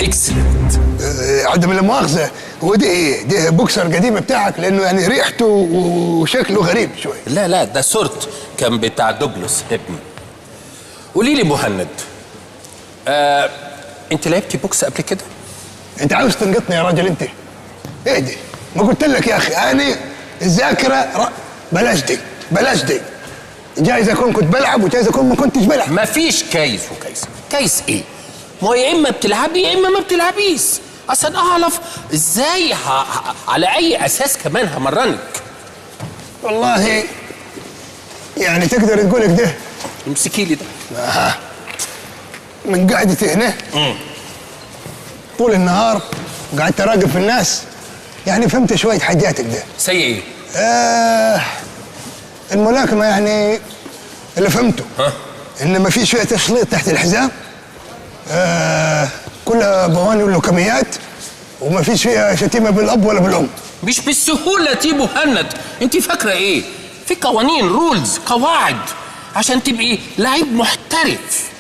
اكسلنت. عدم المؤاخذه، هو ده ايه؟ ده بوكسر قديم بتاعك؟ لانه يعني ريحته وشكله غريب شوي. لا ده صورت كان بتاع دوبلوس ابني. قولي لي مهند، انت لعبتي بوكس قبل كده؟ انت عاوز تنقطني يا راجل انت؟ ايه دي؟ ما قلت لك يا اخي انا الذاكره بلاش دي. جايز اكون كنت بلعب وجايز اكون ما كنتش بلعب. مفيش كايس وكايس. كايس ايه؟ ما هو يا اما بتلعبي يا اما ما بتلعبيش، عشان اعرف ازاي على اي اساس كمان همرنك. والله يعني تقدر تقول كده. امسكي لي ده. من قعدتي هنا طول النهار قعدت اراقب في الناس، يعني فهمت شويه حاجات كده. زي ايه؟ الملاكمه يعني اللي فهمته ان ما فيش فيها تشليط تحت الحزام، كلها بواني ولوكميات، وما فيش فيها شتيمه بالاب ولا بالام. مش بالسهوله دي مهند، انت فاكره ايه؟ في قوانين، رولز، قواعد عشان تبقي لعيب محترف.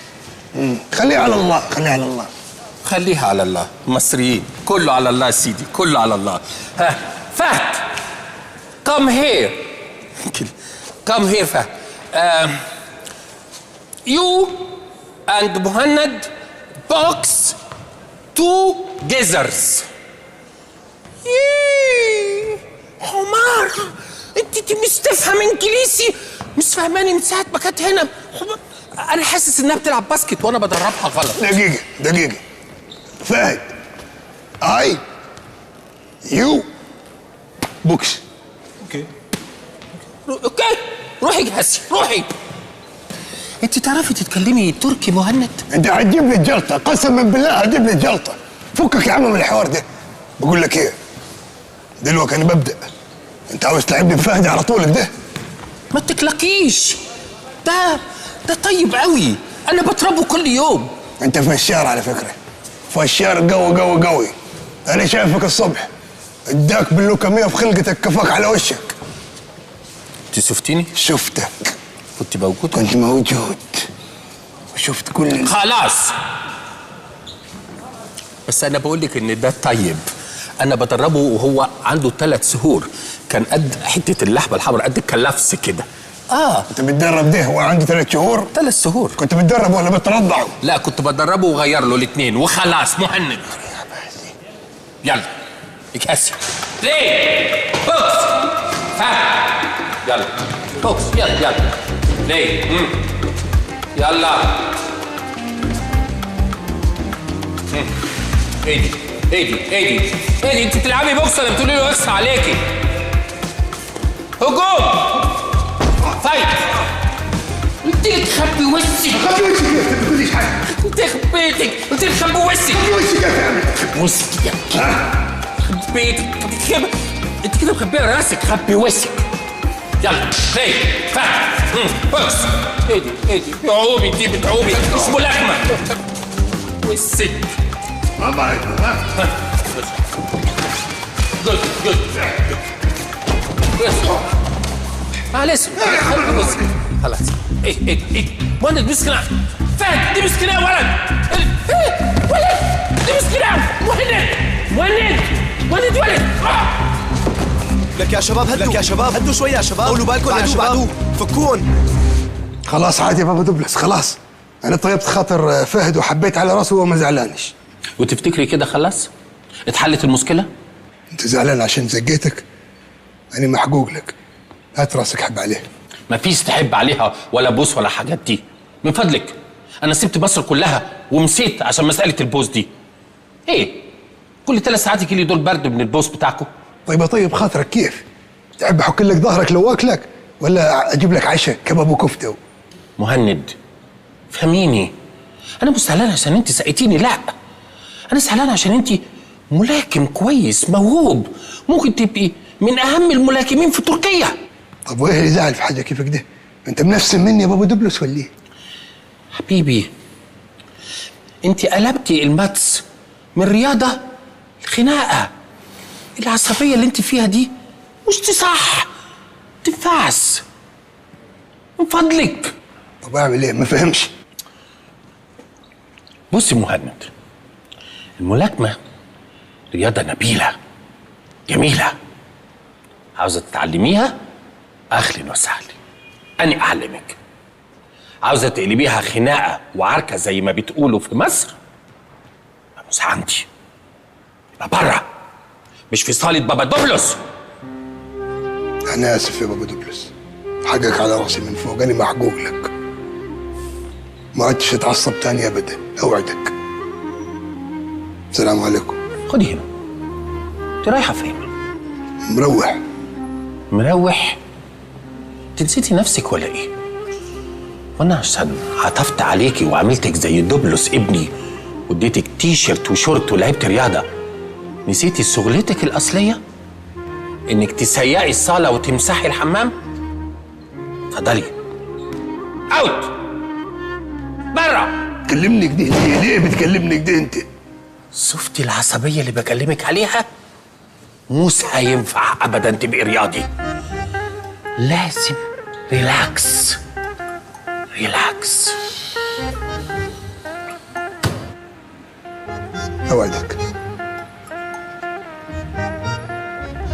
خليها على الله. خليها على الله. مصريين كله على الله يا سيدي، كله على الله. ها فهد، come here. فهد. you and مهند box together. حمار، انت مش تفهم انجليزي، مش فاهماني من ساعه ما كانت هنا. انا حاسس انها بتلعب باسكت وانا بدربها غلط. دقيقه فهد، يو بوكس. اوكي روحي جهزي روحي. انت تعرفي تتكلمي تركي مهند؟ انت هتجيب لي الجلطه، قسما بالله هتجيب لي الجلطه. فكك يا عم من الحوار ده. بقول لك ايه، دلوقتي انا ببدا، انت عاوز تلعبني بفهد على طول كده؟ ما تقلقيش، ده طيب قوي، انا بضربه كل يوم. انت فشار على فكره، فشار قوي. انا شايفك الصبح اداك باللوكميه في خلقتك، كفاك على وشك. انت شفتيني؟ شفتك. كنت موجود؟ كنت موجود وشفت كل. خلاص، بس انا بقول لك ان ده طيب. انا بدربه وهو عنده 3 شهور، كان قد حته اللحمه الحمراء، قد الكلافس كده. انت بتدرب ده وهو عنده 3 شهور؟ 3 شهور. كنت بتدربه ولا بترضعه؟ لا كنت بدربه وغير له الاثنين وخلاص. مهند يلا اكاسي ليه بوكس. يلا بوكس. يلا ليه يلا. ايدي انت بتلعبي بوكس ولا بتقولي له اخس عليكي؟ هجوم فايت. قلت لك خبي وشك. خبي وشك ايه؟ انت ما بتقوليش حاجه. انت خبيتك، قلت لك خبي وشك. خبي وشك ايه يا عم؟ وشك خبيتك انت كده مخبيه راسك. خبي وشك. يلا ليه فايت. بوكس. ايدي بتعومي، دي بتعومي مش ملاكمه. وشك الله يكرمك. جود معلش خلاص. ايه مهند مسكنا. فهد دي مسكنا يا ولد. دي مسكنا. مهند ولد. لك يا شباب هدوا شويه يا شباب. قولوا بالكم يا شباب، فكون. خلاص عادي يا بابا دوبلس، خلاص. انا طيبت خاطر فهد وحبيت على راسه وهو ما زعلانش. وتفتكري كده خلاص اتحلت المشكله؟ انت زعلان عشان زقيتك؟ انا محقوق لك، هات راسك حب عليه. مفيش تحب عليها ولا بوس ولا حاجات دي من فضلك. انا سبت مصر كلها ومسيت عشان مساله البوس دي. ايه كل 3 ساعات يجي لي دول برد من البوس بتاعكم؟ طيب خاطرك كيف؟ تحب احك لك ظهرك لو واكلك ولا اجيب لك عشاء كباب وكفته؟ مهند فهميني، انا مش زعلان عشان انت سقيتيني، لا انا زعلان عشان انت ملاكم كويس موهوب، ممكن تبقي من اهم الملاكمين في تركيا. طب وايه اللي زعل في حاجه كيف كده؟ انت منفسن مني يا بابا دوبلس ولا ايه؟ حبيبي انت قلبتي الماتس من رياضه لخناقه. العصبيه اللي انت فيها دي مش صح، تنفعش من فضلك. طب اعمل ايه؟ ما فهمش. بصي مهند، الملاكمة رياضة نبيلة جميلة، عاوزة تتعلميها أهلا وسهلا، أنا أعلمك. عاوزة تقلبيها خناقة وعركة زي ما بتقولوا في مصر، مش عندي، يبقى بره، مش في صالة بابا دوبلوس. أنا آسف يا بابا دوبلس، حقك على راسي من فوق، أنا محقوق لك. ما عدتش أتعصب تاني أبدا، أوعدك. السلام عليكم. خدي هنا. أنت رايحة فين؟ مروح. مروح؟ أنت نسيتي نفسك ولا إيه؟ وأنا عشان عطفت عليكي وعملتك زي دوبلوس ابني واديتك تيشيرت وشورت ولعبت رياضة، نسيتي شغلتك الأصلية؟ إنك تسيقي الصالة وتمسحي الحمام؟ اتفضلي. أوت. برا. تكلمني كده ليه بتكلمني كده أنت؟ شفتي العصبية اللي بكلمك عليها؟ مش هينفع أبدا تبقي رياضي. لازم ريلاكس. ريلاكس. أوعدك.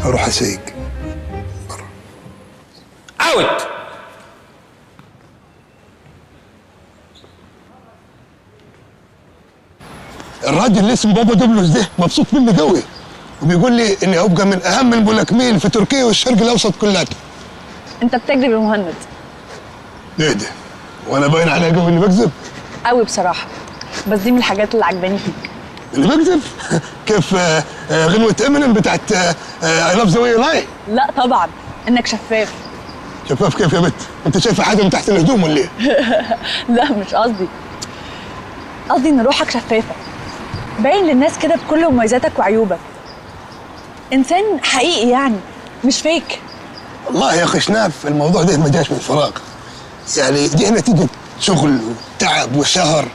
أروح أسيق. أوت. الراجل اللي اسمه بابا دوبلوس ده مبسوط مني قوي، وبيقول لي اني ابقى من اهم الملاكمين في تركيا والشرق الاوسط كلته. انت بتكذب يا مهند. ايه ده؟ وانا باين عليا قوي اني بكذب؟ قوي بصراحه، بس دي من الحاجات اللي عجباني فيك. اللي بكذب؟ كيف غنوة امينيم بتاعت اي لاف ذا واي يو لاي؟ لا طبعا، انك شفاف. شفاف كيف يا بت؟ انت شايفه حاجه من تحت الهدوم ولا ايه؟ لا مش قصدي ان روحك شفافه، باين للناس كده بكل مميزاتك وعيوبك. انسان حقيقي يعني، مش فيك. والله يا اخي شناف، الموضوع ده ما جاش من فراغ، يعني دي نتيجه شغل وتعب وسهر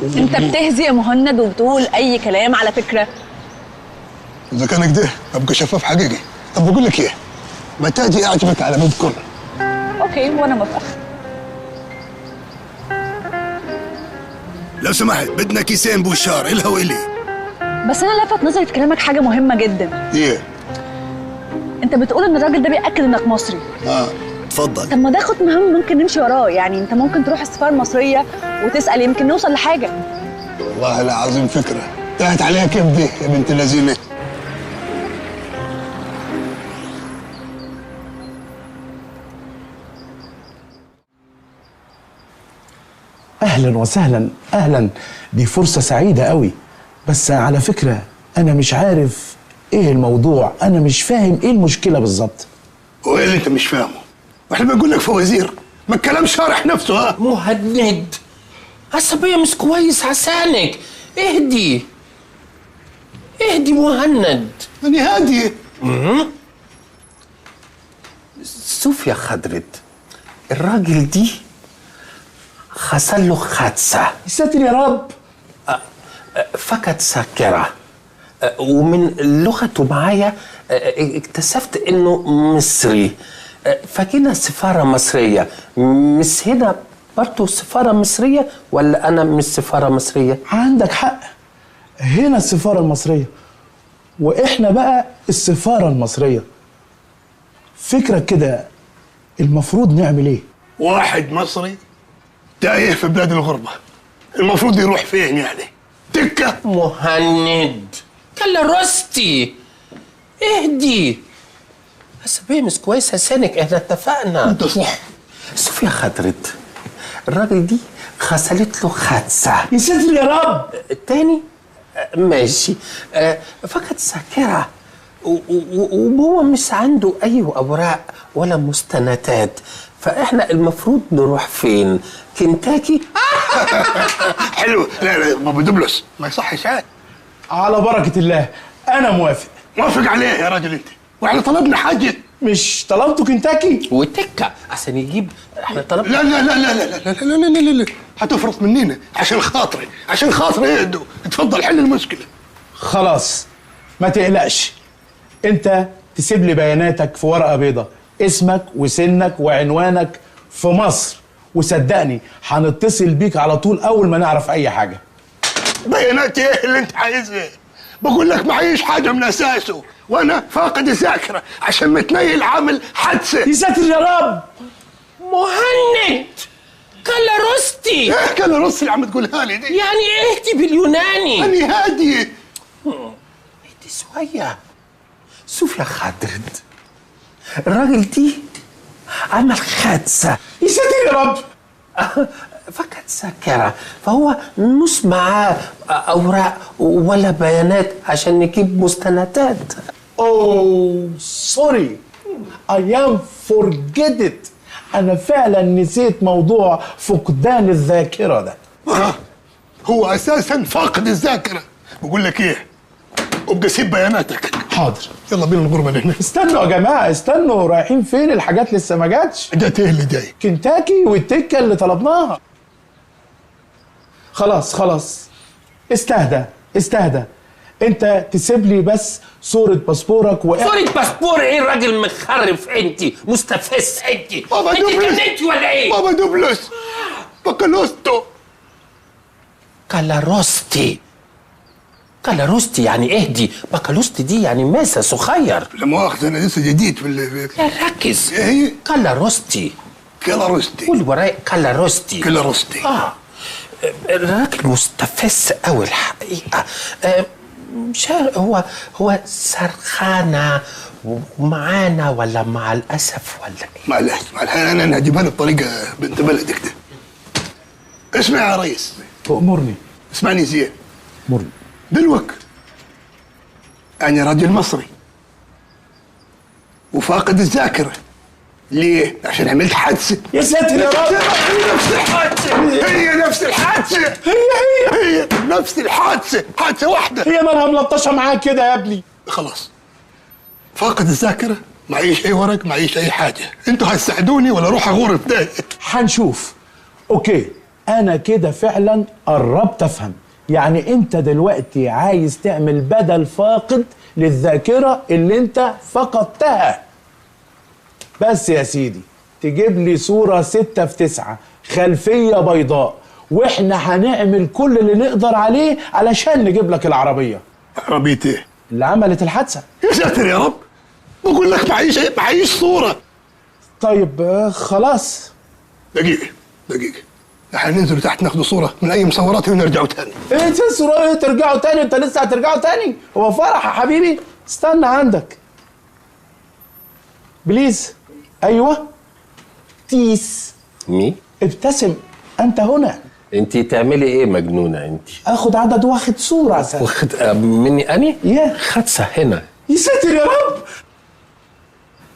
انت بتهزي يا مهند وبتقول اي كلام على فكره. اذا كان كده ابقى شفاف حقيقي. طب بقول لك ايه؟ ما تاجي اعجبك على مذكر. اوكي وانا موافقه. لو سمحت بدنا كيسين بوشار الها والي. بس انا لفت نظري في كلامك حاجه مهمه جدا. ايه؟ انت بتقول ان الراجل ده بيأكد انك مصري. تفضل. طب ما ده خط مهم ممكن نمشي وراه، يعني انت ممكن تروح السفاره المصريه وتسال، يمكن نوصل لحاجه. والله العظيم فكره، تاهت عليها كيف دي يا بنت اللذينه. اهلا وسهلا. اهلا، دي فرصه سعيده قوي. بس على فكره انا مش عارف ايه الموضوع، انا مش فاهم ايه المشكله بالظبط. وايه اللي انت مش فاهمه؟ واحنا بنقول لك فوازير، ما الكلام شارح نفسه. ها مهند، عصبية مش كويس عسانك، اهدي. اهدي مهند. انا هادي. شوف يا خضرت، الراجل دي حصل له حادثة. ساتر يا رب. فقد ذاكرة، ومن لغته معايا اكتشفت انه مصري، فجينا سفارة مصرية. مش هنا برضه سفارة مصرية ولا أنا مش سفارة مصرية؟ عندك حق، هنا السفاره المصريه واحنا بقى السفاره المصريه. فكرك كده المفروض نعمل ايه؟ واحد مصري تايه في بلاد الغربه، المفروض يروح فين يعني؟ تكه؟ مهند كلا رستي، اهدي. عصبية مش كويسة سنك، احنا اتفقنا. انت صح. شوف يا خضرت، الراجل دي حصلت له حادثة. يا ساتر يا رب. التاني ماشي، فقد ذاكرة وهو مش عنده أي أوراق ولا مستندات، فإحنا المفروض نروح فين؟ كنتاكي؟ حلو. لا بابا دوبلس ما يصحش عاد. على بركه الله انا موافق. موافق عليه يا راجل انت، واحنا طلبنا حاجه. مش طلبته كنتاكي وتكة عشان يجيب، احنا طلبنا. لا لا لا لا لا لا لا لا لا لا لا، هتفرط مننا. عشان خاطري، عشان خاطري اهدوا. اتفضل حل المشكله. خلاص ما تقلقش، انت تسيب لي بياناتك في ورقه بيضه، اسمك وسنك وعنوانك في مصر، وصدقني هنتصل بيك على طول اول ما نعرف اي حاجه. بياناتي ايه اللي انت عايزها؟ بقول لك معيش حاجه من اساسه، وانا فاقد الذاكره عشان متنيل عامل حادثه. يا ساتر يا رب. مهند كالاروستي. ايه كالاروستي اللي عم تقولها لي دي؟ يعني اهدي باليوناني. أني هادي. اهدي شوية. شوف يا خالد، الراجل دي عمل حادثة. يا ساتر يا رب. فقد ذاكرة، فهو مش معاه أوراق ولا بيانات عشان نجيب مستندات. اوه سوري، I am forget it. أنا فعلا نسيت موضوع فقدان الذاكرة ده. هو أساسا فاقد الذاكرة. بقول لك إيه؟ ابقى سيب بياناتك. حاضر. يلا بينا الغربة هنا. استنوا يا جماعة، استنوا، رايحين فين؟ الحاجات لسه ما جاتش. جات إيه اللي جاي؟ كنتاكي والتكة اللي طلبناها. خلاص استهدى استهدى. انت تسيب لي بس صورة باسبورك صورة باسبور ايه؟ الراجل مخرف انت، مستفز انت. بابا انت دوبلس. اتجننتي ولا ايه؟ بابا دوبلس. بكالوستو. كالاروستي. كالاروستي يعني اهدي، بكالوستي دي يعني ماسة صغير. لا مؤاخذة أنا لسه جديد في لا ركز. إيه هي؟ كالاروستي. كالاروستي. قول وراي كالاروستي. كالاروستي. الراجل مستفز قوي الحقيقة. مش عارف هو سرخانة ومعانا ولا مع الأسف ولا إيه؟ معلش أنا هجيبها لك بطريقة بنت بلدك ده. اسمع يا ريس. تأمرني. اسمعني زين. أمرني. دلوك أنا راجل مصري وفاقد الذاكرة. ليه؟ عشان عملت حادثة. يا ساتر يا رب. هي نفس الحادثة. هي نفس الحادثة. هي نفس الحادثة. حادثة واحدة. هي مالها ملطشة معاك كده يا ابني؟ خلاص فاقد الذاكرة، معيش أي ورق، معيش أي حاجة. أنتوا هتساعدوني ولا أروح أغرف ده؟ هنشوف. اوكي، انا كده فعلا قربت افهم. يعني انت دلوقتي عايز تعمل بدل فاقد للذاكرة اللي انت فقدتها. بس يا سيدي تجيب لي صورة 6 في 9 خلفية بيضاء، واحنا هنعمل كل اللي نقدر عليه علشان نجيب لك العربية. عربية إيه؟ اللي عملت الحادثة. يا ساتر يا رب. بقول لك معيش صورة. طيب خلاص. دقيقة هننزل تحت ناخد صورة من أي مصورات ونرجعوا تاني. ايه تنسوا ايه ترجعوا تاني؟ انت لسه هترجعوا تاني؟ هو فرح يا حبيبي؟ استنى عندك بليز. ايوه تيس. مين؟ ابتسم، انت هنا. انت تعملي ايه مجنونة انت؟ اخد عدد واخد صورة سهل. واخد مني اني؟ ياه. خدسة هنا. يا ساتر يا رب.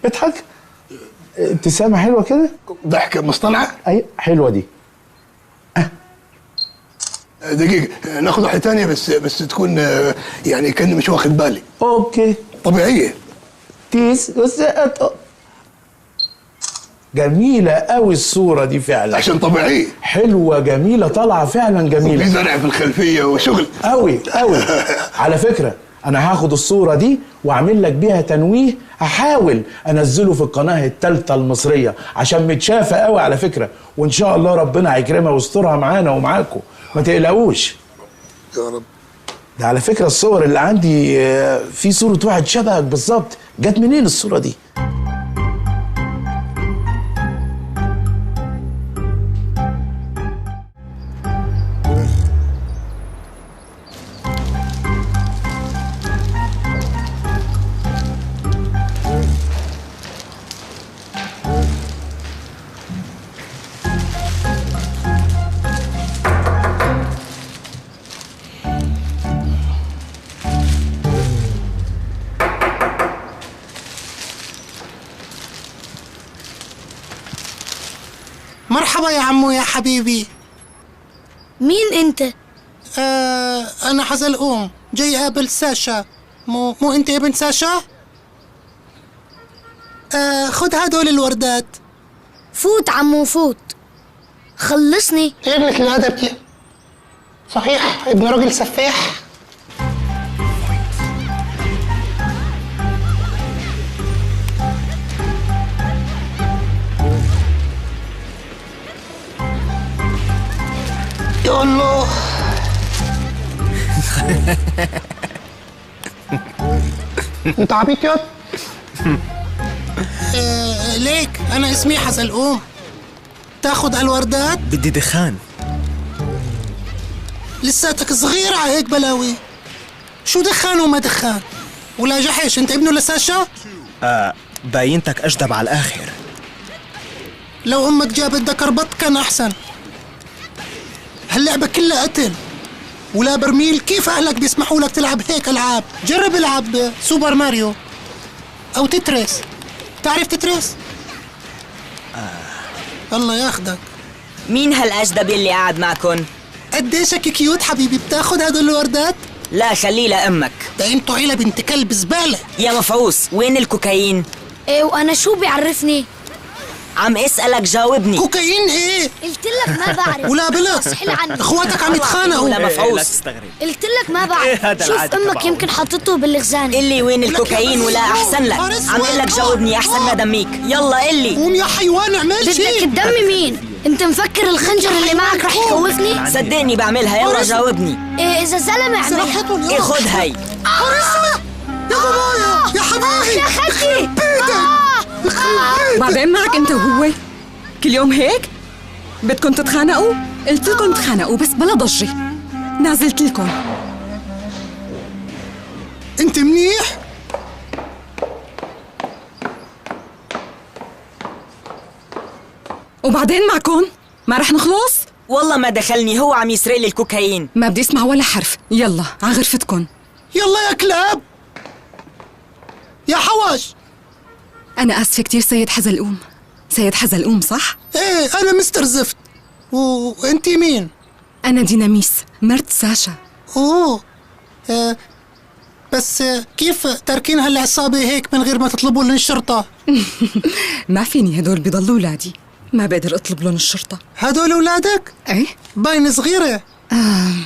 اضحك. ابتسامة حلوة كده. ضحكة مصطنعة. اي حلوة دي. دقيقة ناخد واحدة تانية بس تكون يعني كأني مش واخد بالي. اوكي. طبيعية. تيس. جميلة قوي الصورة دي فعلا. عشان طبيعية. حلوة جميلة طالعة فعلا جميلة. في زرع في الخلفية وشغل. قوي. على فكرة انا هاخد الصورة دي واعمل لك بيها تنويه، هحاول انزله في القناة الثالثة المصرية عشان متشافة قوي على فكرة، وان شاء الله ربنا هيكرمها ويسترها معانا ومعاكم، ما تقلقوش. يا رب. ده على فكرة الصور اللي عندي في صورة واحد شبهك بالظبط. جت منين الصورة دي؟ مرحبا يا عمو يا حبيبي. مين انت؟ انا حزلقوم جاي اقابل ساشا. مو انت ابن ساشا؟ خد هدول الوردات. فوت عمو فوت، خلصني. ايه قلة الادب دي؟ صحيح ابن راجل سفاح. يا الله انت عبيط ياض؟ ليك انا اسمي حزلقوم. تاخد الوردات؟ بدي دخان. لساتك صغير على هيك بلاوي. شو دخان وما دخان؟ ولا جحش انت ابنه لساشا؟ باينتك اجدب على الاخر. لو امك جابت ذكر بط كان احسن. هاللعبة كلها قتل ولا برميل. كيف اهلك بيسمحوا لك تلعب هيك العاب؟ جرب العب سوبر ماريو او تتريس. تعرف تتريس؟ الله ياخدك. مين هالأجدب اللي قاعد معكن؟ قديشك كيوت حبيبي. بتاخد هدول الوردات؟ لا خليه لأمك. ده انتو عيلة بنت كلب زبالة. يا مفعوس وين الكوكايين؟ ايه وانا شو بيعرفني؟ عم اسألك جاوبني. كوكايين ايه؟ قلت لك ما بعرف. ولا بلس. اصحي عني. اخواتك عم يتخانقوا. ولا لا مفعوس. تستغرب. قلت لك ما بعرف. هذا شوف العادة امك تبعه. يمكن حطته بالخزانة. قلي وين الكوكايين ولا أحسن لك. عم قلك جاوبني أحسن ما دميك. يلا قلي. قوم يا حيوان اعمل بدك شيء. تدمي مين؟ انت مفكر الخنجر اللي معك رح يخوفني؟ صدقني بعملها. يلا جاوبني. إيه اذا زلمة اعملها. صراحتهم إيه خد هاي. يا بابايا يا حبيبي. يا خدي. بعدين معك انت وهو كل يوم هيك؟ بدكم تتخانقوا؟ قلت لكم تخانقوا بس بلا ضجة. نازلت لكم. انت منيح؟ وبعدين معكم؟ ما رح نخلص؟ والله ما دخلني. هو عم يسرق لي الكوكايين. ما بدي اسمع ولا حرف. يلا على غرفتكم. يلا يا كلاب. يا حواش. أنا آسفة كتير سيد حزلقوم. سيد حزلقوم صح؟ ايه انا مستر زفت. وانتي مين؟ أنا ديناميس مرت ساشا. اوه. بس كيف تاركين هالعصابة هيك من غير ما تطلبوا لنا الشرطة؟ ما فيني، هدول بيضلوا ولادي. ما بقدر أطلب لهم الشرطة. هدول أولادك؟ إيه؟ باين صغيرة.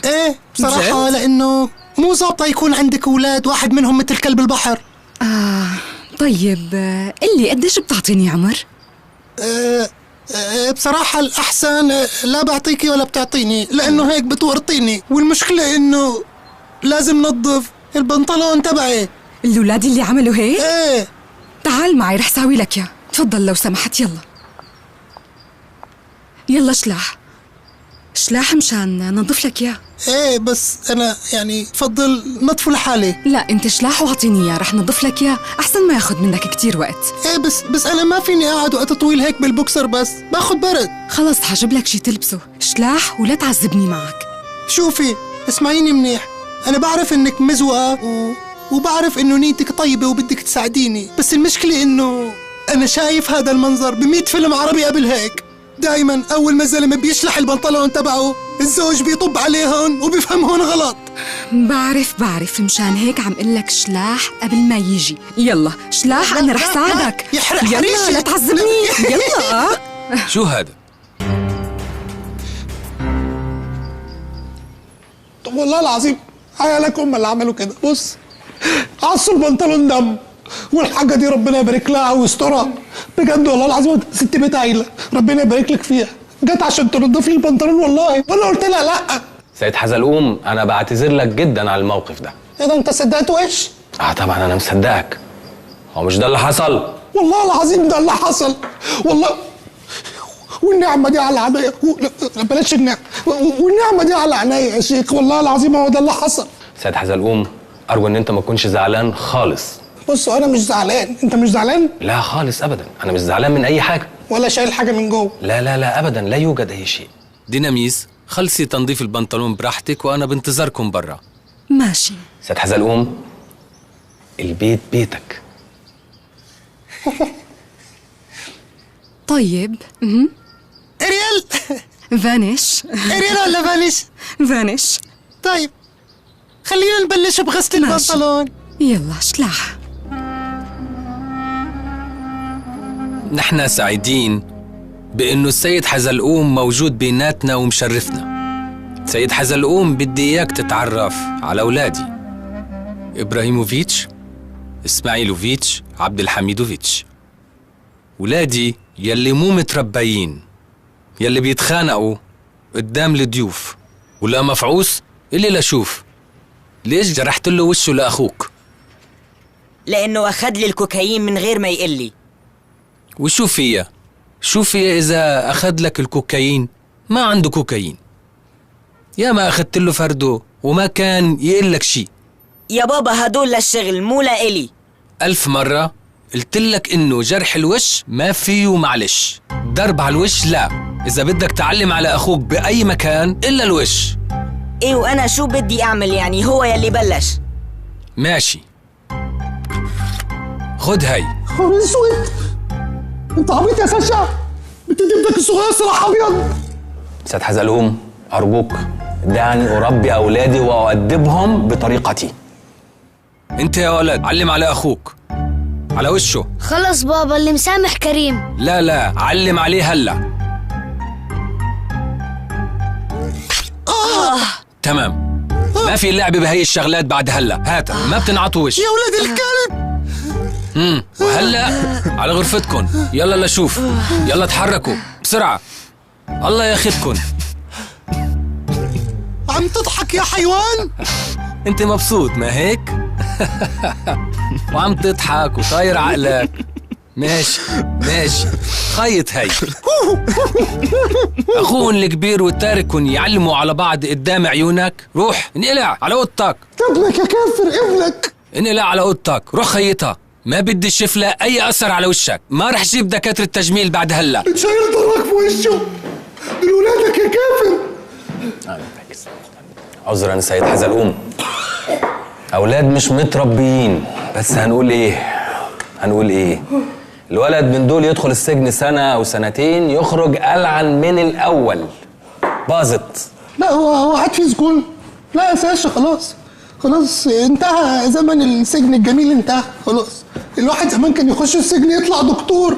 ايه بصراحة لأنه مو ظابطة يكون عندك أولاد واحد منهم مثل كلب البحر. طيب قلي قديش بتعطيني عمر؟ بصراحة الأحسن لا بعطيكي ولا بتعطيني لأنه هيك بتورطيني. والمشكلة إنه لازم نظف البنطلون تبعي. الولاد اللي عملوا هيك؟ ايه. تعال معي رح ساوي لك يا. تفضل لو سمحت. يلا يلا شلاح مشان ننظف لك يا. ايه بس أنا يعني تفضل نطفوا لحالي. لا انت شلاح واعطيني اياه رح نظف لك اياه احسن ما ياخذ منك كتير وقت. ايه بس أنا ما فيني أقعد وقت طويل هيك بالبوكسر بس باخد برد. خلص حجيب لك شي تلبسه. شلاح ولا تعذبني معك. شوفي اسمعيني منيح. أنا بعرف إنك مزوقة وبعرف إنه نيتك طيبة وبدك تساعديني. بس المشكلة إنه أنا شايف هذا المنظر ب100 فيلم عربي قبل هيك. دايما أول ما الزلمة بيشلح البنطلون تبعه الزوج بيطب عليهم وبيفهمهن غلط. بعرف مشان هيك عم قلك شلاح قبل ما يجي. يلا شلاح أنا رح ساعدك. يحرق يلا حريشي. لا تعذبني. يلا شو هذا؟ طب والله العظيم عيالك هم اللي عملوا كده. بص عصوا البنطلون دم والحاجة دي ربنا يبارك لها ويسترها. بجد والله العظيم ست بيت عيلة ربنا يبارك لك فيها. جت عشان تنضف لي البنطلون والله وانا قلت لها لا. سيد حزلقوم انا بعتذر لك جدا على الموقف ده. ايه ده انت صدقت وش؟ طبعا انا مصدقك. هو مش ده اللي حصل؟ والله العظيم ده اللي حصل والله. والنعمة دي على عينيا. بلاش النعمة. والنعمة دي على عينيا يا شيخ. والله العظيم هو ده اللي حصل. سيد حزلقوم ارجو ان انت ما تكونش زعلان خالص. بص انا مش زعلان. انت مش زعلان؟ لا خالص ابدا. انا مش زعلان من اي حاجه ولا شايل حاجة من جوه. لا ابدا. لا يوجد اي شيء. ديناميس خلصي تنظيف البنطلون براحتك وانا بنتظركم برا. ماشي. سيد حزلقوم البيت بيتك. طيب اريال. فانيش. اريال ولا فانيش؟ فانيش. طيب خلينا نبلش بغسل ماشي. البنطلون. يلا شلاح. نحن سعيدين بانه السيد حزلقوم موجود بيناتنا ومشرفنا. سيد حزلقوم بدي اياك تتعرف على اولادي ابراهيموفيتش، اسماعيلوفيتش، عبد الحميدوفيتش. ولادي يلي مو متربيين، يلي بيتخانقوا قدام الضيوف، ولا مفعوس اللي لا شوف ليش جرحت له وشه لأخوك؟ لأنه أخذ لي الكوكايين من غير ما يقول لي. وشو فيها؟ شو فيها إذا أخذ لك الكوكايين؟ ما عنده كوكايين. يا ما أخذت له فرده وما كان يقول لك شي. يا بابا هدول للشغل مو لإلي. 1000 مرة قلت لك إنه جرح الوش ما فيه معلش، ضرب على الوش لا، إذا بدك تعلم على أخوك بأي مكان إلا الوش. إيه وأنا شو بدي أعمل يعني؟ هو يلي بلش. ماشي، خد هاي. خبر اسود، انت عبيط يا ساشا، بتدي ابنك الصغير سلاح ابيض. سيد حزلقوم أرجوك دعني أربي أولادي وأؤدبهم بطريقتي. انت يا ولد علم على أخوك على وشه. خلص بابا، اللي مسامح كريم. لا علم عليه هلا. تمام، ما في لعب بهي الشغلات بعد هلا. هاتها، ما بتنعطوا وش يا ولد الكلب. وهلا على غرفتكن، يلا لشوف، يلا تحركوا بسرعة، الله ياخدكن. عم تضحك يا حيوان؟ انت مبسوط ما هيك؟ وعم تضحك وطاير عقلك. ماشي خيط هاي. اخوهن الكبير والتاركن يعلموا على بعض قدام عيونك. روح انقلع على اوضتك. ابنك يا كافر، ابنك. انقلع على اوضتك، روح خيطها. ما بدي اشوف لها اي اثر على وشك. ما رح جيب دكاتره تجميل بعد هلا. شايل ضرك في وشه من ولادك يا كافر. عذرا سيد حزلقوم، أولاد مش متربيين، بس هنقول إيه؟ الولد من دول يدخل السجن سنة أو سنتين، يخرج ألعن من الأول. باظت. لا هو قاعد في سجون. لا يا ساشا، خلاص انتهى زمن السجن الجميل، انتهى خلاص. الواحد زمان كان يخش السجن يطلع دكتور.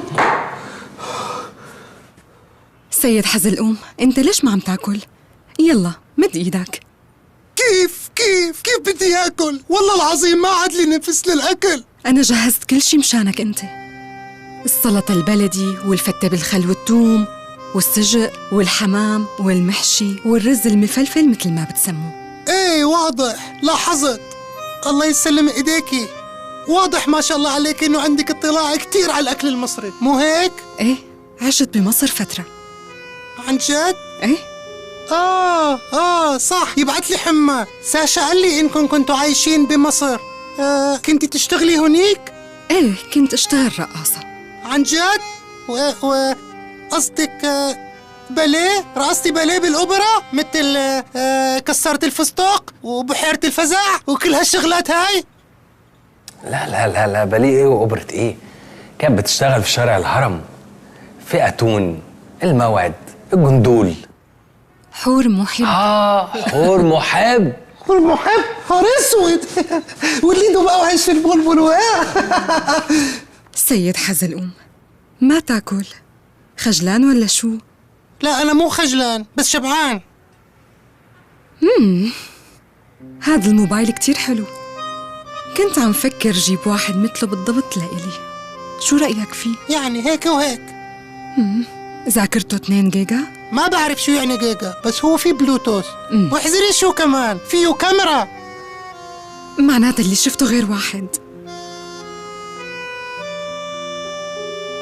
سيد حزلقوم، انت ليش ما عم تاكل؟ يلا مد ايدك. كيف بدي اكل؟ والله العظيم ما عاد لي نفس للاكل. انا جهزت كل شي مشانك انت، السلطة البلدي والفتة بالخل والثوم والسجق والحمام والمحشي والرز المفلفل مثل ما بتسموه. ايه واضح، لاحظت. الله يسلم ايديكي، واضح ما شاء الله عليك انه عندك اطلاع كتير على الاكل المصري، مو هيك؟ ايه، عشت بمصر فترة. عن جد؟ ايه. صح، يبعت لي حمى. ساشا قال لي انكم كنتوا عايشين بمصر. كنتي تشتغلي هونيك؟ ايه، كنت اشتغل رقاصة. عن جد؟ قصدك باليه؟ رقصتي باليه بالأوبرا؟ مثل كسرت الفستق وبحيرة الفزع وكل هالشغلات هاي؟ لا باليه ايه وأوبرة ايه؟ كانت بتشتغل في شارع الهرم، في أتون، الموعد، الجندول. حور محب. حور محب. نهار اسود. وليدوا بقى وعيش في البلبل. سيد حزلقوم، ما تاكل؟ خجلان ولا شو؟ لا أنا مو خجلان، بس شبعان. هذا الموبايل كتير حلو، كنت عم فكر جيب واحد مثله بالضبط لإلي. شو رأيك فيه؟ يعني هيك وهيك. ذاكرته 2 جيجا؟ ما بعرف شو يعني جيجا، بس هو في بلوتوث. واحذري شو كمان، فيه كاميرا. معناتها اللي شفته غير واحد.